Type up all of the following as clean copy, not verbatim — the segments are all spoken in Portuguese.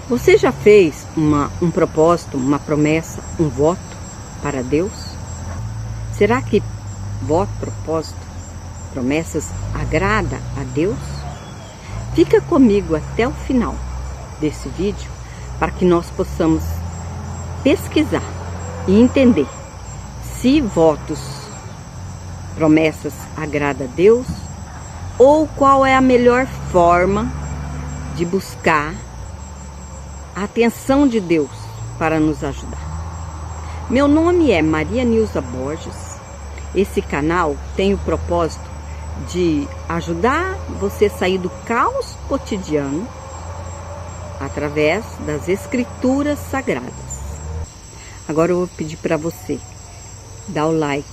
Você já fez um propósito, uma promessa, um voto para Deus? Será que voto, propósito, promessas agrada a Deus? Fica comigo até o final desse vídeo para que nós possamos pesquisar e entender se votos, promessas agrada a Deus ou qual é a melhor forma de buscar a atenção de Deus para nos ajudar. Meu nome é Maria Nilza Borges. Esse canal tem o propósito de ajudar você a sair do caos cotidiano através das escrituras sagradas. Agora eu vou pedir para você dar o like,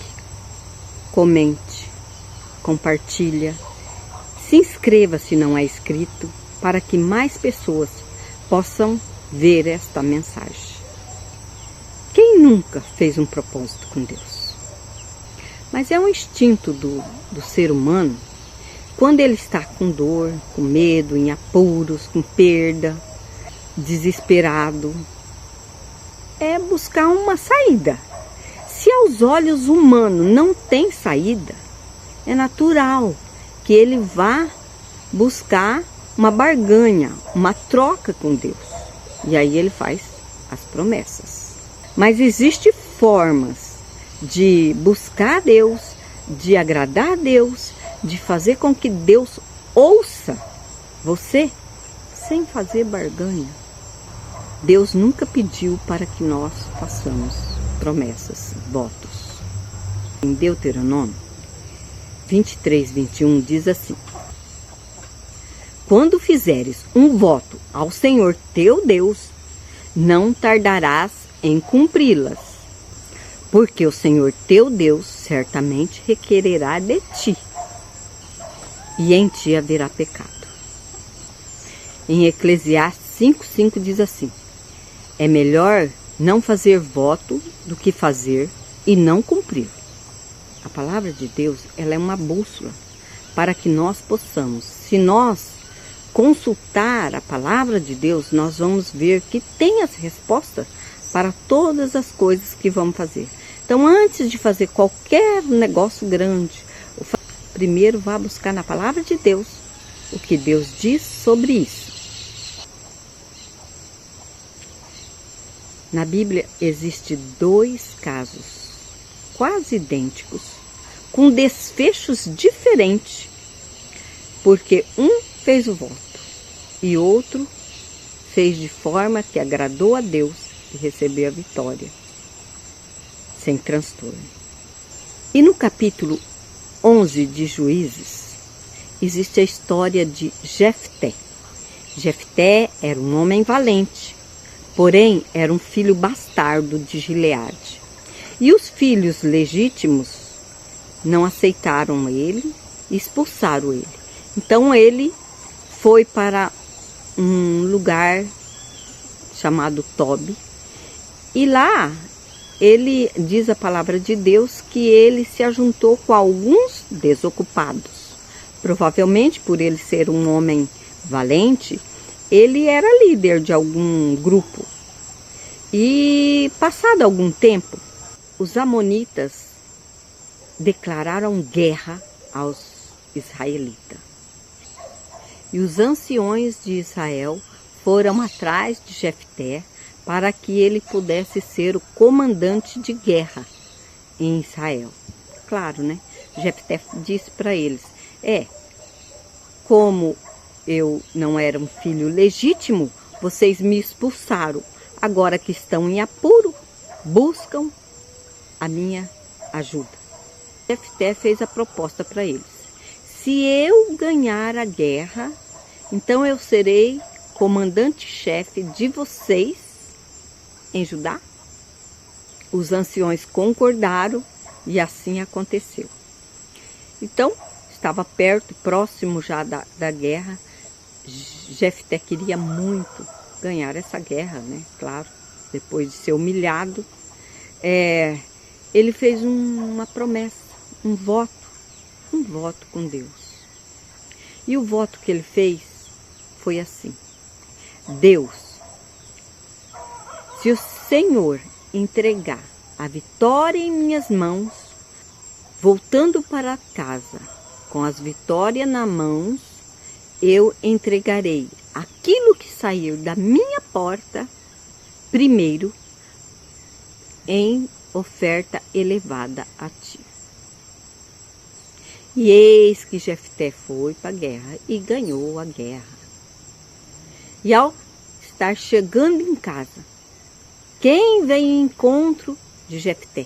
comente, compartilha, se inscreva se não é inscrito, para que mais pessoas possam ver esta mensagem. Quem nunca fez um propósito com Deus? Mas é um instinto do ser humano, quando ele está com dor, com medo, em apuros, com perda, desesperado, é buscar uma saída. Se aos olhos humanos não tem saída, é natural que ele vá buscar uma barganha, uma troca com Deus. E aí ele faz as promessas. Mas existem formas de buscar a Deus, de agradar a Deus, de fazer com que Deus ouça você sem fazer barganha. Deus nunca pediu para que nós façamos promessas, votos. Em Deuteronômio 23:21 diz assim: quando fizeres um voto ao Senhor teu Deus, não tardarás em cumpri-las, porque o Senhor teu Deus certamente requererá de ti, e em ti haverá pecado. Em Eclesiastes 5:5 diz assim: é melhor não fazer voto do que fazer e não cumprir. A palavra de Deus, ela é uma bússola para que nós possamos, se nós consultar a palavra de Deus, nós vamos ver que tem as respostas para todas as coisas que vamos fazer. Então, antes de fazer qualquer negócio grande, primeiro vá buscar na palavra de Deus o que Deus diz sobre isso. Na Bíblia existem 2 casos quase idênticos, com desfechos diferentes, porque um fez o voto e outro fez de forma que agradou a Deus e recebeu a vitória, sem transtorno. E no capítulo 11 de Juízes, existe a história de Jefté. Jefté era um homem valente, porém era um filho bastardo de Gileade. E os filhos legítimos não aceitaram ele e expulsaram ele. Então ele foi para um lugar chamado Tobi, e lá ele diz a palavra de Deus que ele se ajuntou com alguns desocupados. Provavelmente por ele ser um homem valente, ele era líder de algum grupo. E passado algum tempo, os amonitas declararam guerra aos israelitas. E os anciões de Israel foram atrás de Jefté para que ele pudesse ser o comandante de guerra em Israel. Claro, né? Jefté disse para eles: como eu não era um filho legítimo, vocês me expulsaram. Agora que estão em apuro, buscam a minha ajuda. Jefté fez a proposta para eles: se eu ganhar a guerra, então eu serei comandante-chefe de vocês em Judá. Os anciões concordaram e assim aconteceu. Então, estava perto, próximo já da guerra. Jefté queria muito ganhar essa guerra, né? Claro, depois de ser humilhado, ele fez uma promessa, um voto com Deus. E o voto que ele fez foi assim: Deus, Se o Senhor entregar a vitória em minhas mãos, voltando para casa com as vitórias nas mãos, eu entregarei aquilo que sair da minha porta primeiro em oferta elevada a ti. E eis que Jefté foi para a guerra e ganhou a guerra. E ao estar chegando em casa, quem vem em encontro de Jefté?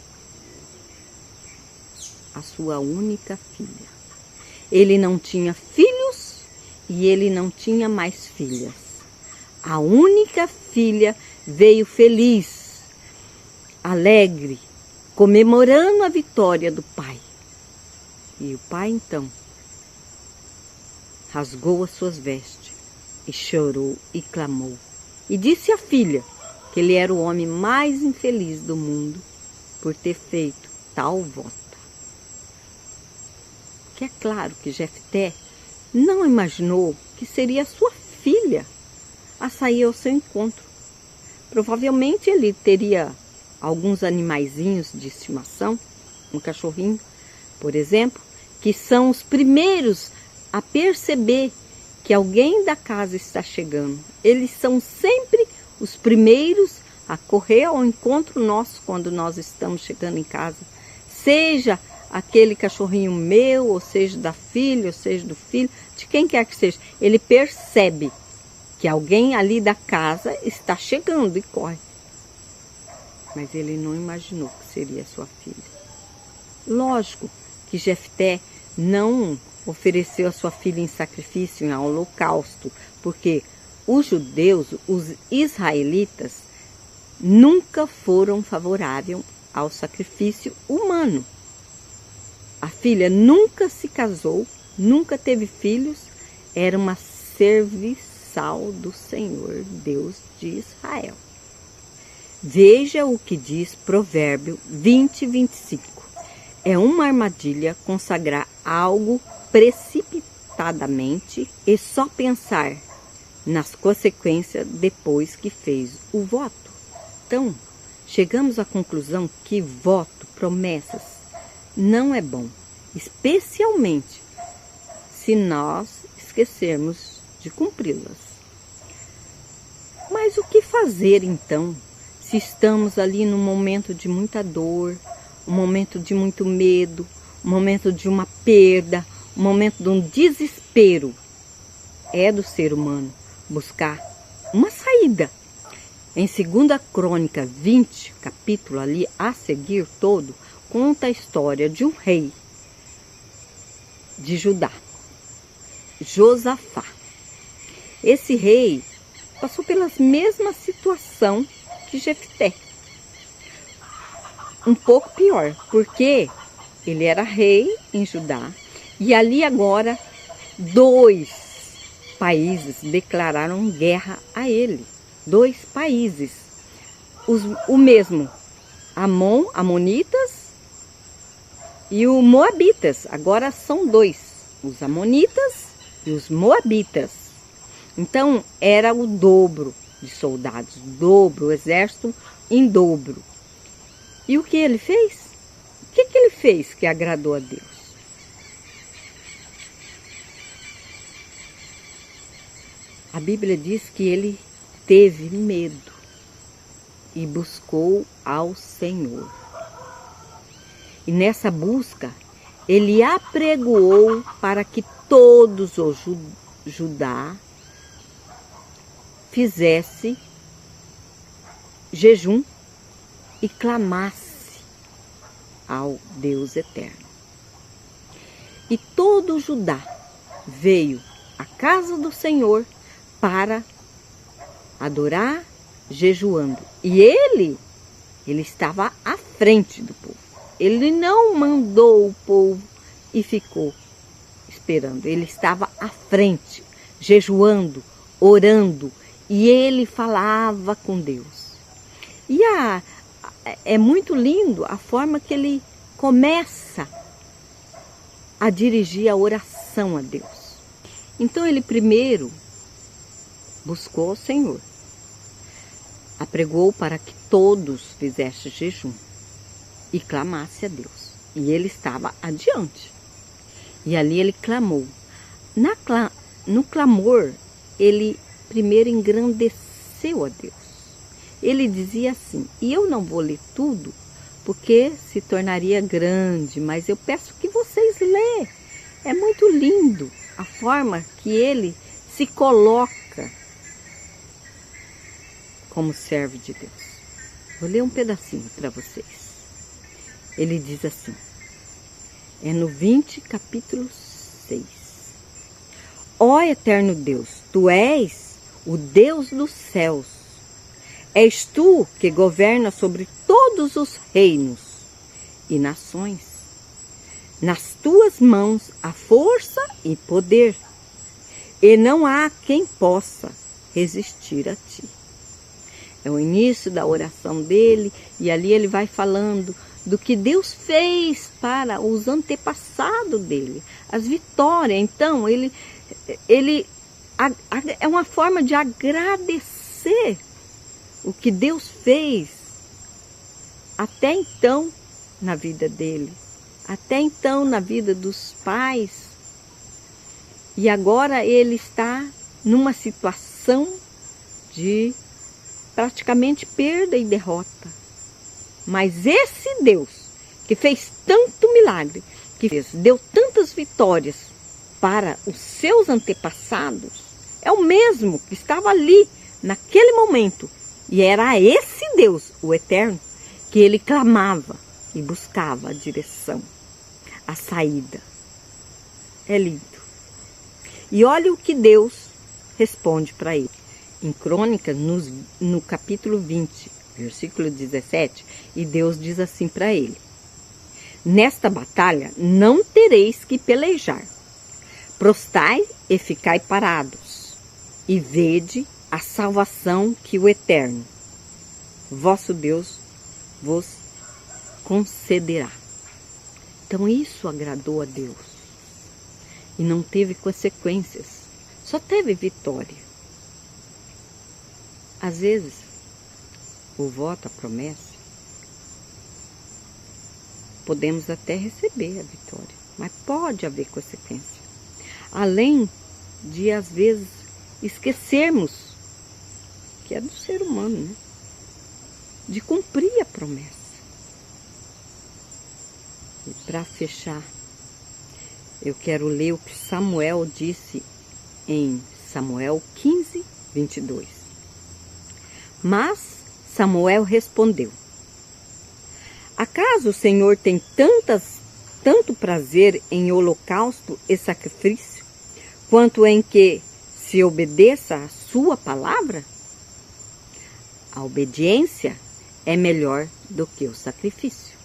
A sua única filha. Ele não tinha filhos e ele não tinha mais filhas. A única filha veio feliz, alegre, comemorando a vitória do pai. E o pai então rasgou as suas vestes e chorou e clamou. E disse à filha que ele era o homem mais infeliz do mundo por ter feito tal voto. Que é claro que Jefté não imaginou que seria sua filha a sair ao seu encontro. Provavelmente ele teria alguns animaizinhos de estimação, um cachorrinho, por exemplo, que são os primeiros a perceber que alguém da casa está chegando. Eles são sempre os primeiros a correr ao encontro nosso quando nós estamos chegando em casa. Seja aquele cachorrinho meu, ou seja da filha, ou seja do filho, de quem quer que seja. Ele percebe que alguém ali da casa está chegando e corre. Mas ele não imaginou que seria sua filha. Lógico que Jefté não ofereceu a sua filha em sacrifício, em holocausto, porque os judeus, os israelitas, nunca foram favoráveis ao sacrifício humano. A filha nunca se casou, nunca teve filhos, era uma serviçal do Senhor Deus de Israel. Veja o que diz Provérbio 20:25. É uma armadilha consagrar algo precipitadamente e só pensar nas consequências depois que fez o voto. Então, chegamos à conclusão que voto, promessas, não é bom, especialmente se nós esquecermos de cumpri-las. Mas o que fazer então, se estamos ali num momento de muita dor, um momento de muito medo, um momento de uma perda, um momento de um desespero? É do ser humano buscar uma saída. Em 2 Crônica 20, capítulo ali a seguir todo, conta a história de um rei de Judá, Josafá. Esse rei passou pela mesma situação que Jefté. Um pouco pior, porque ele era rei em Judá e ali agora 2 países declararam guerra a ele. 2 países, o mesmo, Amonitas e o Moabitas. Agora são 2, os Amonitas e os Moabitas. Então era o dobro de soldados, o exército em dobro. E o que ele fez? O que ele fez que agradou a Deus? A Bíblia diz que ele teve medo e buscou ao Senhor. E nessa busca, ele apregoou para que todos os Judá fizesse jejum e clamasse ao Deus eterno. E todo Judá veio à casa do Senhor para adorar, jejuando. E ele estava à frente do povo. Ele não mandou o povo e ficou esperando. Ele estava à frente, jejuando, orando, e ele falava com Deus. E é muito lindo a forma que ele começa a dirigir a oração a Deus. Então ele primeiro buscou o Senhor. apregou para que todos fizessem jejum e clamasse a Deus. E ele estava adiante. E ali ele clamou. No clamor, ele primeiro engrandeceu a Deus. Ele dizia assim, e eu não vou ler tudo, porque se tornaria grande, mas eu peço que vocês leiam. É muito lindo a forma que ele se coloca como servo de Deus. Vou ler um pedacinho para vocês. Ele diz assim, é no 20, capítulo 6. Ó eterno Deus, tu és o Deus dos céus. És tu que governa sobre todos os reinos e nações. Nas tuas mãos há força e poder, e não há quem possa resistir a ti. É o início da oração dele, e ali ele vai falando do que Deus fez para os antepassados dele, as vitórias. Então, ele é uma forma de agradecer o que Deus fez até então na vida dele, até então na vida dos pais. E agora ele está numa situação de praticamente perda e derrota. Mas esse Deus que fez tanto milagre, que deu tantas vitórias para os seus antepassados, é o mesmo que estava ali naquele momento. E era esse Deus, o Eterno, que ele clamava e buscava a direção, a saída. É lindo. E olha o que Deus responde para ele. Em Crônicas, no capítulo 20, versículo 17, e Deus diz assim para ele: nesta batalha não tereis que pelejar. Prostai e ficai parados, e vede a salvação que o Eterno, vosso Deus, vos concederá. Então isso agradou a Deus. E não teve consequências, só teve vitória. Às vezes, o voto, a promessa, podemos até receber a vitória, mas pode haver consequência. Além de, às vezes, esquecermos, que é do ser humano, né? De cumprir a promessa. E para fechar, eu quero ler o que Samuel disse em Samuel 15, 22. Mas Samuel respondeu: acaso o Senhor tem tanto prazer em holocausto e sacrifício, quanto em que se obedeça a sua palavra? A obediência é melhor do que o sacrifício.